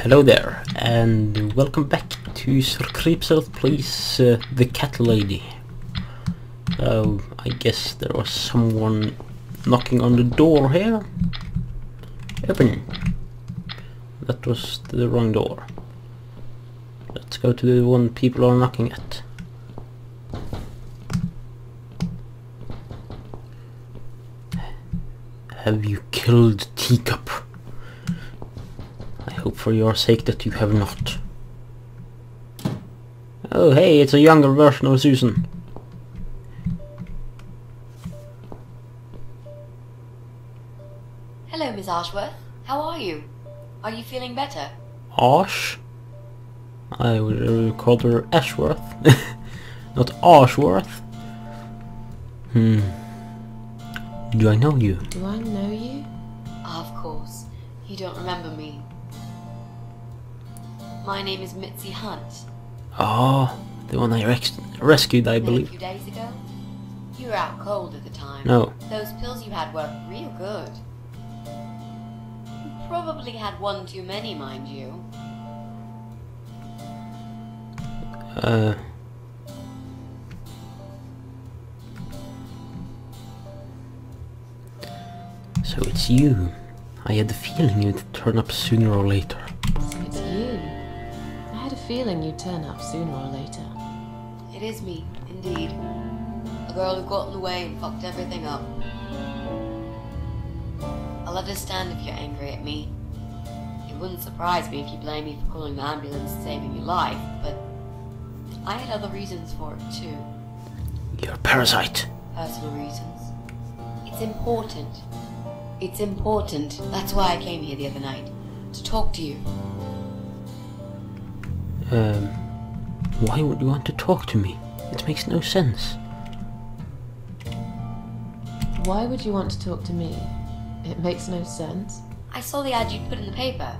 Hello there, and welcome back to ZirCreepsAlot Plays the Cat Lady. So, I guess there was someone knocking on the door here. Open. That was the wrong door. Let's go to the one people are knocking at. Have you killed Teacup? I hope for your sake that you have not. Oh hey, it's a younger version of Susan. Hello, Miss Ashworth. How are you? Are you feeling better? Ash? I would call her Ashworth. Not Ashworth. Do I know you? Do I know you? Of course. You don't remember me. My name is Mitzi Hunt. Oh, the one I rescued, I believe. A few days ago? You were out cold at the time. No. Those pills you had were real good. You probably had one too many, mind you. So it's you. I had the feeling you'd turn up sooner or later. So it's you. I had a feeling you'd turn up sooner or later. It is me, indeed. A girl who got in the way and fucked everything up. I'll understand if you're angry at me. It wouldn't surprise me if you blame me for calling the ambulance and saving your life, but I had other reasons for it too. You're a parasite. Personal reasons. It's important. It's important. That's why I came here the other night. To talk to you. Why would you want to talk to me? It makes no sense. Why would you want to talk to me? It makes no sense. I saw the ad you'd put in the paper.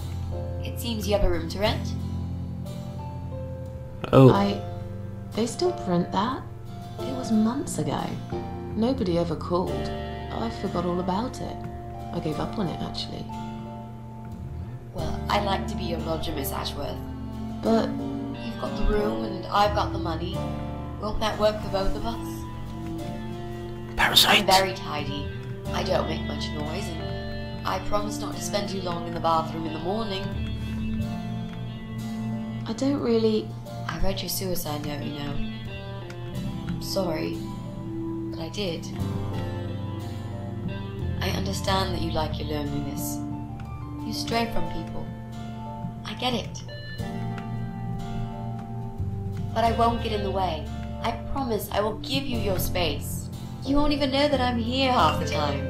It seems you have a room to rent. Oh. They still print that? It was months ago. Nobody ever called. I forgot all about it. I gave up on it, actually. Well, I'd like to be your lodger, Miss Ashworth. But You've got the room and I've got the money. Won't that work for both of us? Parasite. I'm very tidy. I don't make much noise, and I promise not to spend too long in the bathroom in the morning. I don't really... I read your suicide note, you know. I'm sorry, but I did. I understand that you like your loneliness. You stray from people. I get it. But I won't get in the way. I promise I will give you your space. You won't even know that I'm here half the time.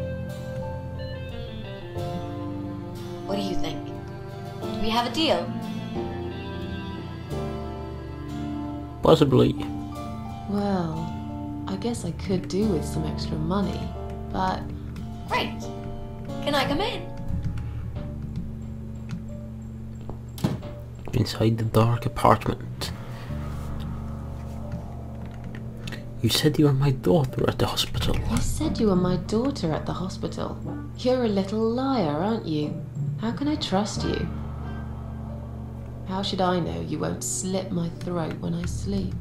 What do you think? Do we have a deal? Possibly. Well, I guess I could do with some extra money, but... Great. Can I come in? Inside the dark apartment. You said you were my daughter at the hospital. You said you were my daughter at the hospital. You're a little liar, aren't you? How can I trust you? How should I know you won't slit my throat when I sleep?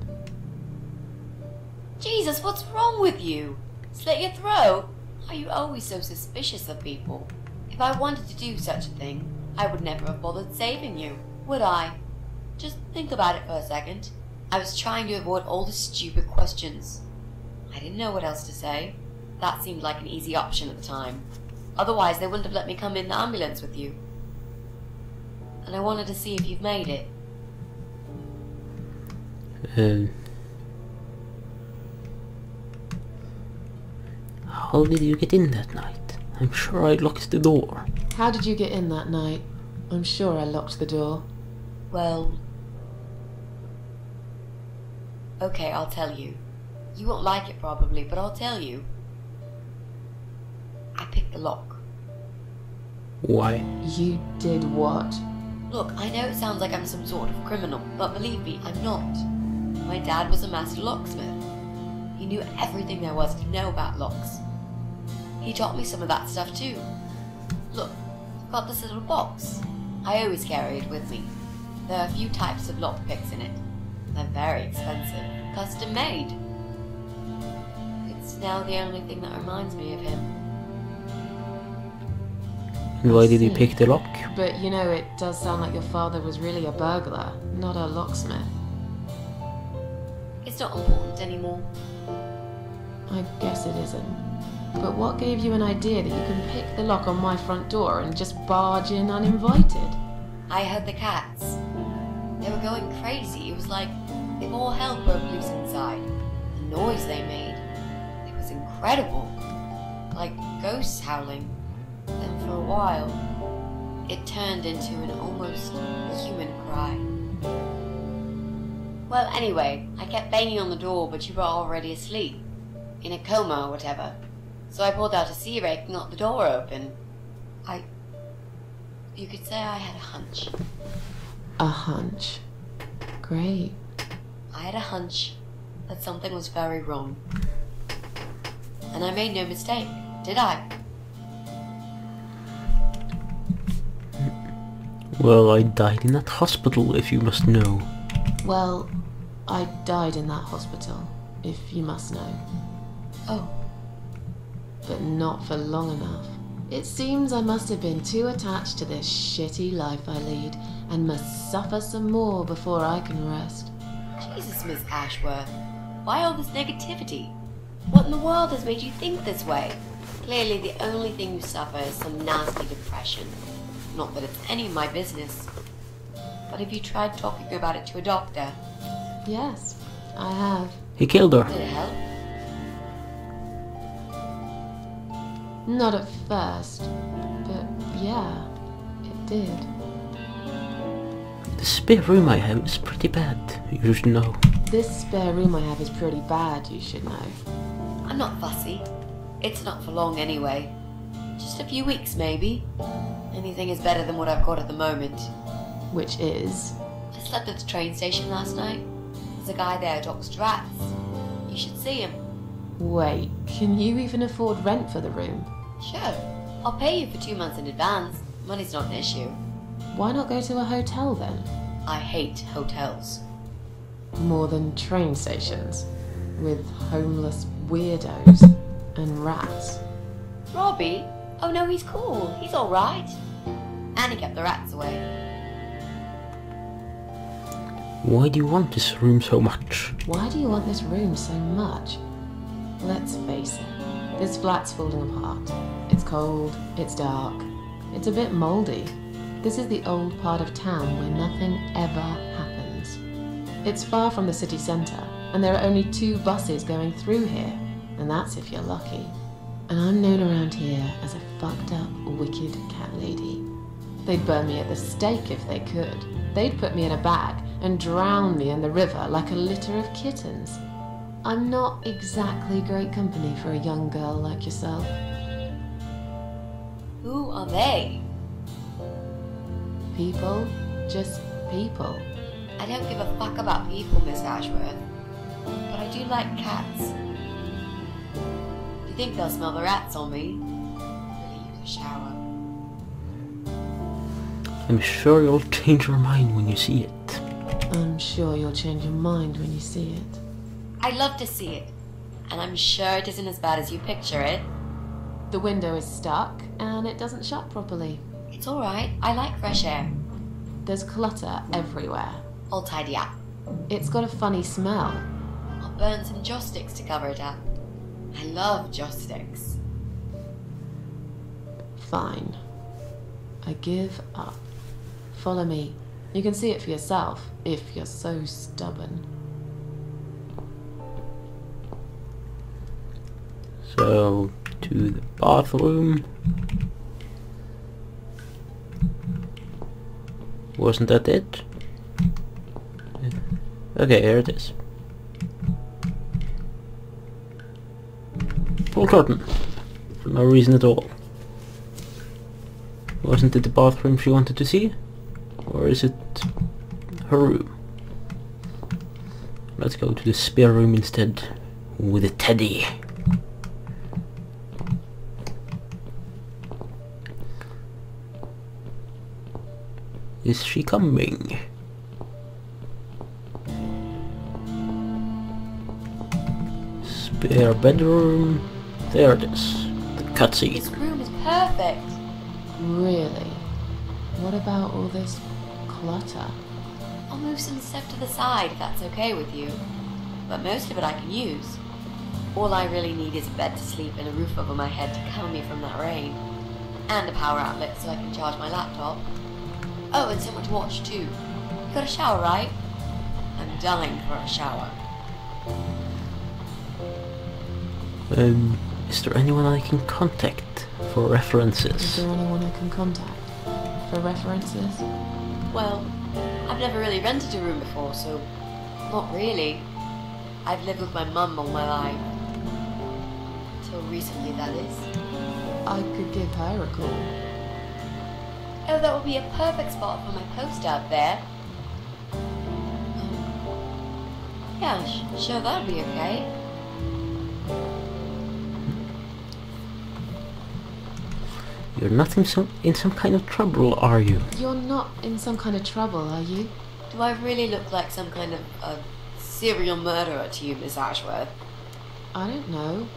Jesus, what's wrong with you? Slit your throat? Are you always so suspicious of people? If I wanted to do such a thing, I would never have bothered saving you, would I? Just think about it for a second. I was trying to avoid all the stupid questions. I didn't know what else to say. That seemed like an easy option at the time. Otherwise, they wouldn't have let me come in the ambulance with you. And I wanted to see if you've made it. How did you get in that night? I'm sure I locked the door. How did you get in that night? I'm sure I locked the door. Well... Okay, I'll tell you. You won't like it probably, but I'll tell you. I picked the lock. Why? You did what? Look, I know it sounds like I'm some sort of criminal, but believe me, I'm not. My dad was a master locksmith. He knew everything there was to know about locks. He taught me some of that stuff too. Look, I've got this little box. I always carry it with me. There are a few types of lockpicks in it. They're very expensive, custom made. It's now the only thing that reminds me of him. And why did he pick the lock? But you know, it does sound like your father was really a burglar, not a locksmith. It's not important anymore. I guess it isn't. But what gave you an idea that you can pick the lock on my front door and just barge in uninvited? I heard the cats. They were going crazy. It was like if all hell broke loose inside. The noise they made, it was incredible. Like ghosts howling. Then for a while, it turned into an almost human cry. Well, anyway, I kept banging on the door, but you were already asleep. In a coma or whatever. So I pulled out a sea rake and got the door open. You could say I had a hunch. A hunch. Great. I had a hunch that something was very wrong. And I made no mistake, did I? Well, I died in that hospital, if you must know. Well, I died in that hospital, if you must know. Oh. But not for long enough. It seems I must have been too attached to this shitty life I lead, and must suffer some more before I can rest. Jesus, Miss Ashworth. Why all this negativity? What in the world has made you think this way? Clearly the only thing you suffer is some nasty depression. Not that it's any of my business. But have you tried talking about it to a doctor? Yes, I have. He killed her. Did it help? Not at first, but yeah, it did. The spare room I have is pretty bad, you should know. This spare room I have is pretty bad, you should know. I'm not fussy. It's not for long anyway. Just a few weeks maybe. Anything is better than what I've got at the moment. Which is? I slept at the train station last night. There's a guy there who talks to rats. You should see him. Wait, can you even afford rent for the room? Sure. I'll pay you for 2 months in advance. Money's not an issue. Why not go to a hotel then? I hate hotels. More than train stations, with homeless weirdos and rats. Robbie? Oh no, he's cool. He's alright. And he kept the rats away. Why do you want this room so much? Why do you want this room so much? Let's face it, this flat's falling apart. It's cold, it's dark, it's a bit mouldy. This is the old part of town where nothing ever happens. It's far from the city centre, and there are only 2 buses going through here, and that's if you're lucky. And I'm known around here as a fucked up, wicked cat lady. They'd burn me at the stake if they could. They'd put me in a bag and drown me in the river like a litter of kittens. I'm not exactly great company for a young girl like yourself. Who are they? People, just people. I don't give a fuck about people, Miss Ashworth. But I do like cats. Do you think they'll smell the rats on me? Really use a shower. I'm sure you'll change your mind when you see it. I'm sure you'll change your mind when you see it. I'd love to see it. And I'm sure it isn't as bad as you picture it. The window is stuck and it doesn't shut properly. It's alright. I like fresh air. There's clutter everywhere. I'll tidy up. It's got a funny smell. I'll burn some joss sticks to cover it up. I love joss sticks. Fine. I give up. Follow me. You can see it for yourself, if you're so stubborn. So, to the bathroom. Wasn't that it? Okay, here it is. Full curtain. For no reason at all. Wasn't it the bathroom she wanted to see? Or is it her room? Let's go to the spare room instead. With a teddy. Is she coming? Spare bedroom. There it is. The This cutscene. room is perfect. Really? What about all this clutter? I'll move some stuff to the side if that's okay with you. But most of it I can use. All I really need is a bed to sleep and a roof over my head to calm me from that rain. And a power outlet so I can charge my laptop. Oh, and someone to watch too. You got a shower, right? I'm dying for a shower. Is there anyone I can contact for Is references? there anyone I can contact for references? Well, I've never really rented a room before, so not really. I've lived with my mum all my life. Until recently, that is. I could give her a call. Oh, that would be a perfect spot for my poster up there. Yeah, sure, that'd be okay. You're not in some kind of trouble, are you? You're not in some kind of trouble, are you? Do I really look like some kind of serial murderer to you, Miss Ashworth? I don't know.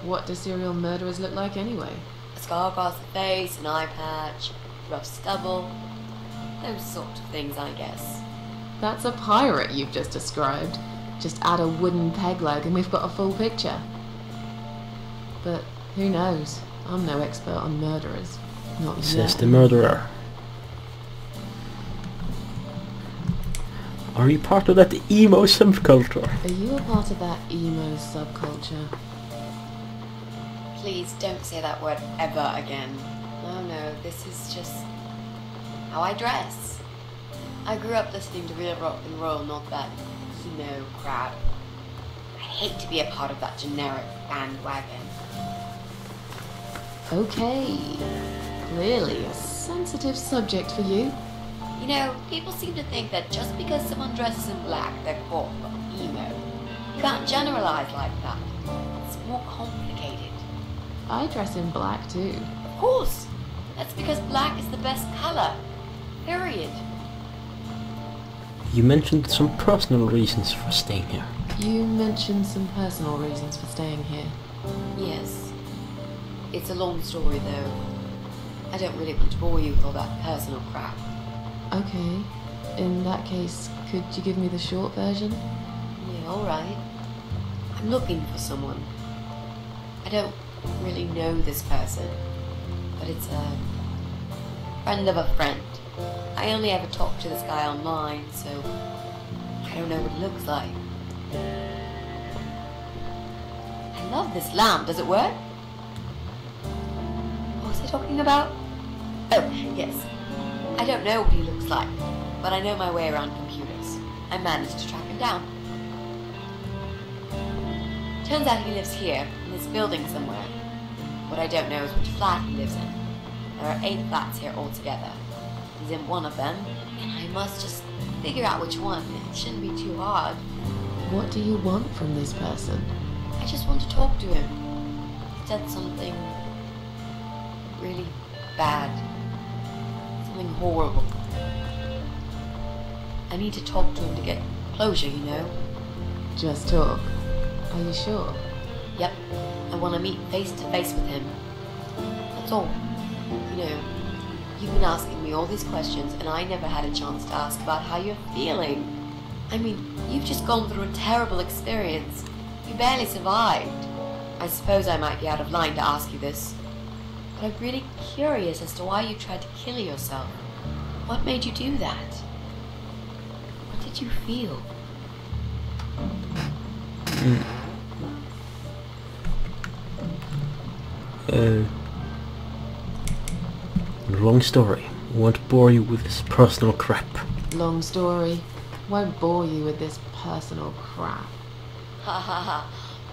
What do serial murderers look like anyway? A scar across the face, an eye patch, rough stubble. Those sort of things, I guess. That's a pirate you've just described. Just add a wooden peg leg and we've got a full picture. But who knows? I'm no expert on murderers. Not yet. Says the murderer. Are you part of that emo subculture? Are you a part of that emo subculture? Please don't say that word ever again. No, this is just how I dress. I grew up listening to real rock and roll, not that emo crap. I hate to be a part of that generic bandwagon. Okay. Clearly a sensitive subject for you. You know, people seem to think that just because someone dresses in black, they're quote emo. You can't generalize like that. It's more complicated. I dress in black too. Of course. That's because black is the best color. Period. You mentioned some personal reasons for staying here. You mentioned some personal reasons for staying here. Yes. It's a long story though. I don't really want to bore you with all that personal crap. Okay. In that case, could you give me the short version? Yeah, alright. I'm looking for someone. I don't really know this person, but it's a friend of a friend. I only ever talk to this guy online, so I don't know what he looks like. I love this lamp. Does it work? What was I talking about? Oh, yes. I don't know what he looks like, but I know my way around computers. I managed to track him down. Turns out he lives here, in this building somewhere. What I don't know is which flat he lives in. There are 8 flats here altogether. He's in one of them, and I must just figure out which one. It shouldn't be too hard. What do you want from this person? I just want to talk to him. He said something really bad. Something horrible. I need to talk to him to get closure, you know? Just talk. Are you sure? Yep. I want to meet face to face with him. That's all. You know, you've been asking me all these questions and I never had a chance to ask about how you're feeling. I mean, you've just gone through a terrible experience. You barely survived. I suppose I might be out of line to ask you this, but I'm really curious as to why you tried to kill yourself. What made you do that? What did you feel? Long story. Won't bore you with this personal crap. Long story. Won't bore you with this personal crap. Ha ha ha.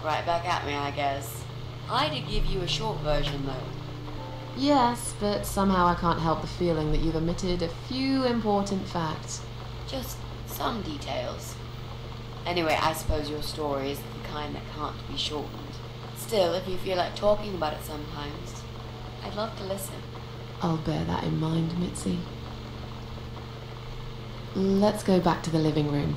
Right back at me, I guess. I did give you a short version, though. Yes, but somehow I can't help the feeling that you've omitted a few important facts. Just some details. Anyway, I suppose your story is the kind that can't be shortened. Still, if you feel like talking about it sometimes, I'd love to listen. I'll bear that in mind, Mitzi. Let's go back to the living room.